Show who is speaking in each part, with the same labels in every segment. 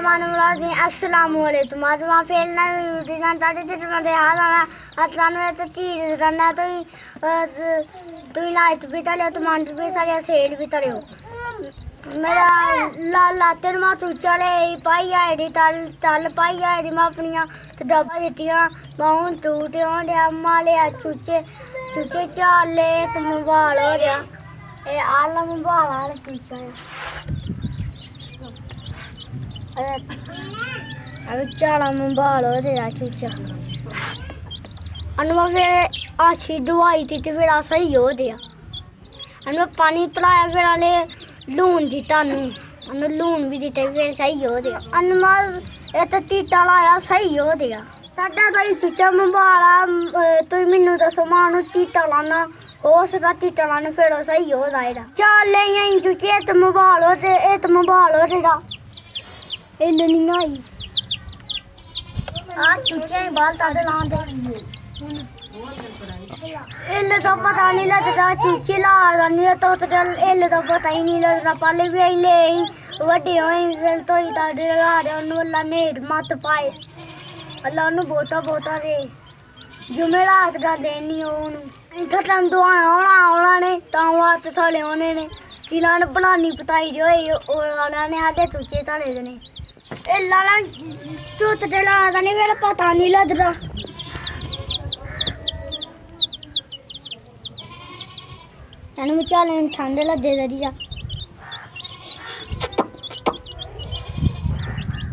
Speaker 1: Bismillahirrahmanirrahim. Assalamualaikum. आज वहाँ फैलना दिना तारे ते तुम्हारे हाथ आना अतलान में तो चीज़ करना तो ही ना तो भी ताले तो मान तो भी सारे सेल भी ताले हो मेरा लाते माँ तू चले पाई आए दी ताल पाई आए दी माँ अपनियाँ तो डब्बा देतियाँ माउन तू ते आंडे अम्मा ले चूचे चूचे चाले तो मोबाइल हो गया ये आलम मोबाइल आले चूचा अबे चाला मोबाइल हो गया चूचा अनमा फिर अच्छी दवाई दी तो फिर सही हो गया अनमा पानी पिलाया फिर आले लून दिता अनु लून भी दिते फिर सही हो गया अनमा ये तो टीटा लाया सही हो गया साडा तो चूचा मोबाइल तू मैनू दसो मानू टीटा लाना हो सकता टीटा लाने फिर सही हो जाएगा चल ले चूचे तो मोबाइल हो तेरा इल्ल नहीं आई आ चूचे बाल ताड़े लान दे इल्ल तो पता नहीं लगता चूचे ला नहीं तो इल्ल तो पता ही नहीं लगता पहले भी आई ले वड्डे होई फिर तो ही ताड़े ला रहे उन्होंने अल्लाह ने मत पाए अल्लाह उन्होंने बहुता दे जुमेरात दा देनी उन्होंने खत्म दुआएं होना ने तां वात थले होने ने किला ने बनानी पताई जो ओला ने आते चूचे ताड़े देने ए लाला चूत ते ला नहीं फिर पता नहीं लगता तैनू चाले ठंड लगे दरिया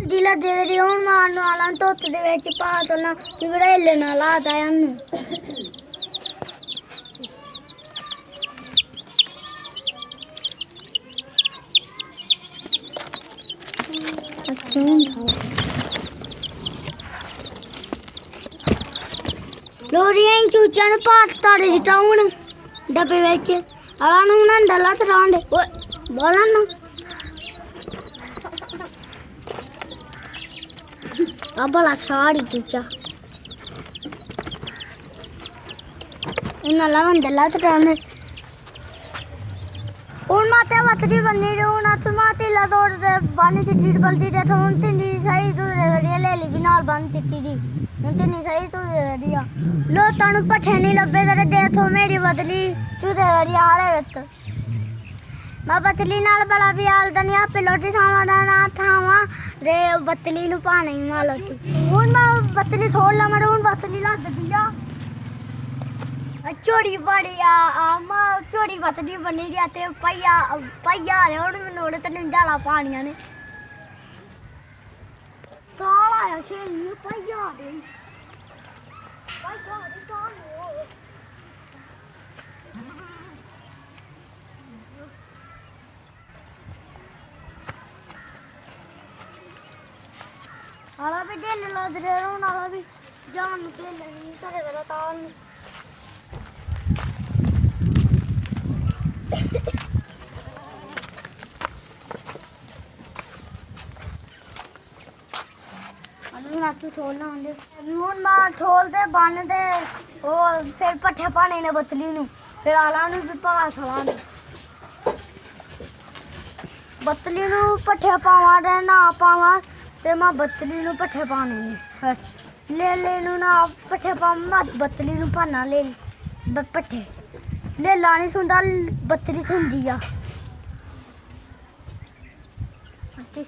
Speaker 1: दिला दे दे हूँ मारने वाला धुत दे पा तो ना कि बड़ा हिल ना लाता है लोरियां चूचा ने पाट ताड़े दिता हूँ डब्बे बिच आला नूं ना डला तरांदे ओए बोला ना अब भला साड़ी चूचा इन्ना लावन डला तरांदे हूँ माते बतरी बनी दी हूँ अस माते ला तोड़ दे बनी दित्ती बल्दी दे हूँ तिंडी सही तू ले ली भी नाल बन दित्ती दी हूँ तिन्नी सही तू दिया लो तनु पट्ठे नहीं लब्बे तेरे देखो मेरी बदली चूते दरिया हारे विच मैं बतली नाल बड़ा भी हाल दा नहीं आपे लोटी खावा दा ना खावा रे बतली नु पानी मालती हूँ मैं बतली छोड़ ला मैं हूँ बतली ला दिया चोरी बड़ी मां चोरी बतली बनी गया ते पैया रे हूँ मैनू तेन जाला पानिया ने ताला आया शेरी पैया रे आला भी ढिल लग रहे हूँ आला भी जान ढिल नहीं करे वाला ताल तू छोड़ना होंगे हूँ मां ठोल दे बन दे फिर पट्ठे पाने ने बतली नू फिर आला नू भी पा थवा बतली नू पट्ठे पावा दे ना पावा ते मां बतली नू पट्ठे पाने ने ले नू ना पट्ठे पावा बतली नू पाना ले पट्ठे ले लानी सुनदा बतली सुनदी आ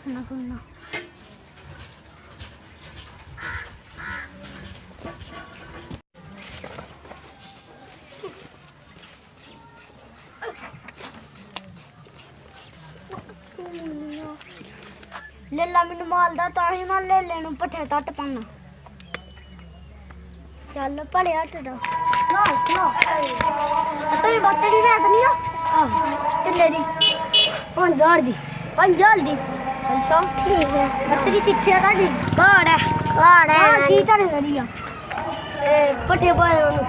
Speaker 1: सुनना लेला मैनू मालदा ताही मैं लेले नू पट्ठे तट पाना चल भले हट दा तू बतली वे नहीं तिल्ले दी 5000 दी 5000 दी अच्छा ठीक है बतली किथे है ताडी घाड़ है ठीक है दरिया पट्ठे पाए ओनू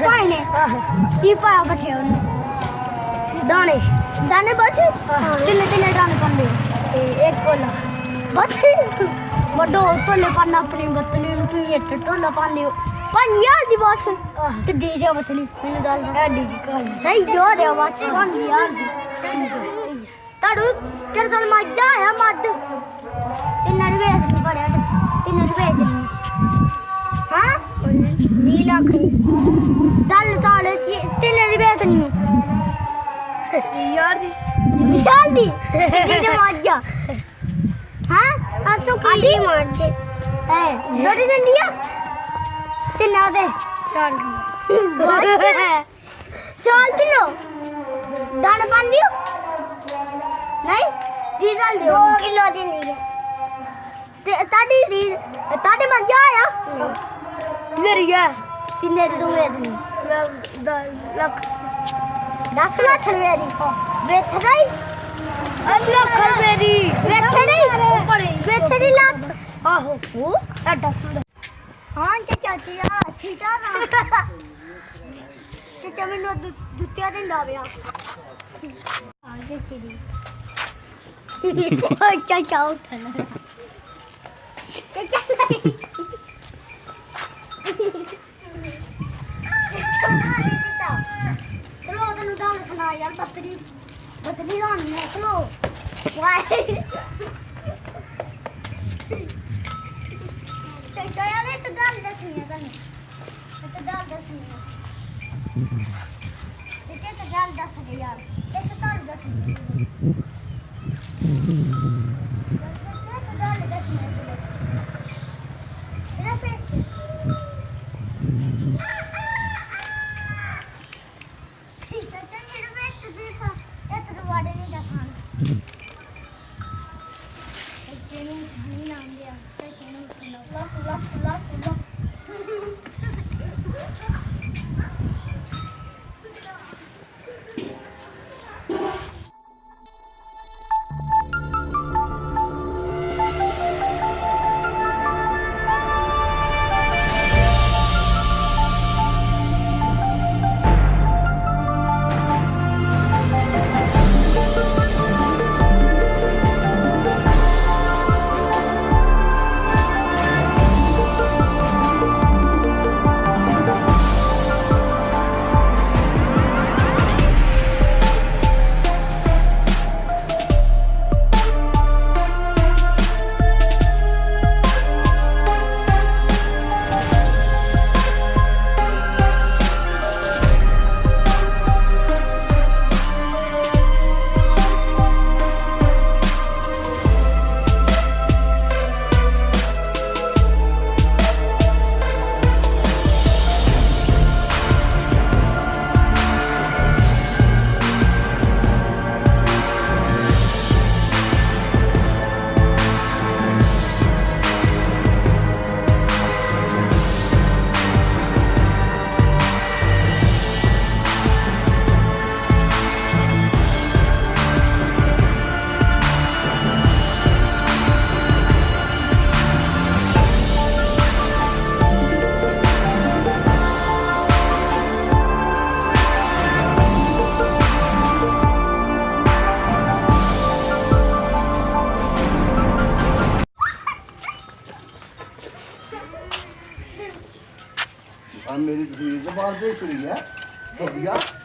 Speaker 1: पाने की पाया पट्ठे ओनू दाने बस तिल्ले दाने पांदे एक कोला बस वड्डो तोले पाना अपनी बतली नू तू ये टोला पाने 5000 दी बस ते दे जा बतली मैनू गल एडी दी कहां सही जो दे बस 5000 दी ताड़ू तेरे साल मज्जा आया मद ते ਤਿੰਨਾਂ ਦੇ ਵੇਚ ਦਿੰਦੀ ਬੜਿਆ ਤਿੰਨਾਂ ਦੇ ਵੇਚ ਦਿੰਦੀ ਹਾਂ 20 ਲੱਖ ਦਲ ਤਾਲੇ ਤਿੰਨਾਂ ਦੀ ਵੇਚ ਦਿੰਦੀ ਯਾਰ ਦੀ ਵਿਸ਼ਾਲ ਦੀ ਜੇ ਮਾਜਾ ਹਾਂ ਅਸੋ ਕੀ ਮਾਜੇ ਦੋੜੀ ਦਿੰਦੀ ਆ ਤਿੰਨਾਂ ਦੇ 4 ਕਿਲੋ ਦਾਣ ਪਾਉਂਦੀ ਹੋ ਨਹੀਂ ਦੀ ਗੱਲ 2 ਕਿਲੋ ਦਿੰਦੀ ਹੈ ਤੇ ਤੁਹਾਡੀ ਮੱਝਾਂ ਆ ਮੇਰੀ ਹੈ ਕਿੰਨੇ ਦੇ ਤੂੰ ਵੇਚ ਦਿੰਦੀ ਮੈਂ 10 ਲੱਖ 10 ਲੱਖ ਰੁਪਏ ਦੀ ਵੇਚਦਾ ਹੀ 1 ਲੱਖ ਰੁਪਏ ਦੀ ਵੇਚਣੀ ਵੇਚਣੀ ਲੱਖ ਆਹੋ ਉਹ ਐਡਾ ਹਾਂ ਚਾਚੀ ਆ ਠੀਕ ਆ ਨਾ ਚਾਚਾ ਮੈਨੂੰ ਦੁੱਤਿਆ ਦਿੰਦਾ ਪਿਆ ਹਾਂ ਦੇਖੀ ਚਾਚਾ ਉੱਠਣਾ ਚਾਚਾ ਨਹੀਂ ਚਲੋ ਤੈਨੂੰ ਦਾਲ ਸੁਣਾ ਯਾਰ ਬਤਰੀ ਰਾਣੀ ਹੈ ਚਲੋ ਵਾਏ ਚਾਚਾ ਯਾਰ ਇਹ ਤਾਂ ਦਾਲ ਦੱਸਣੀ ਹੈ ਤੈਨੂੰ ਇਹ ਤਾਂ ਦਾਲ ਦੱਸਣੀ ਹੈ ਇਹ ਤਾਂ ਦਾਲ ਦੱਸ ਦੇ ਯਾਰ ਇਹ ਤਾਂ ਦਾਲ ਦੱਸਣੀ ਹੈ
Speaker 2: मेरी चीज बाहर देख रही है बढ़िया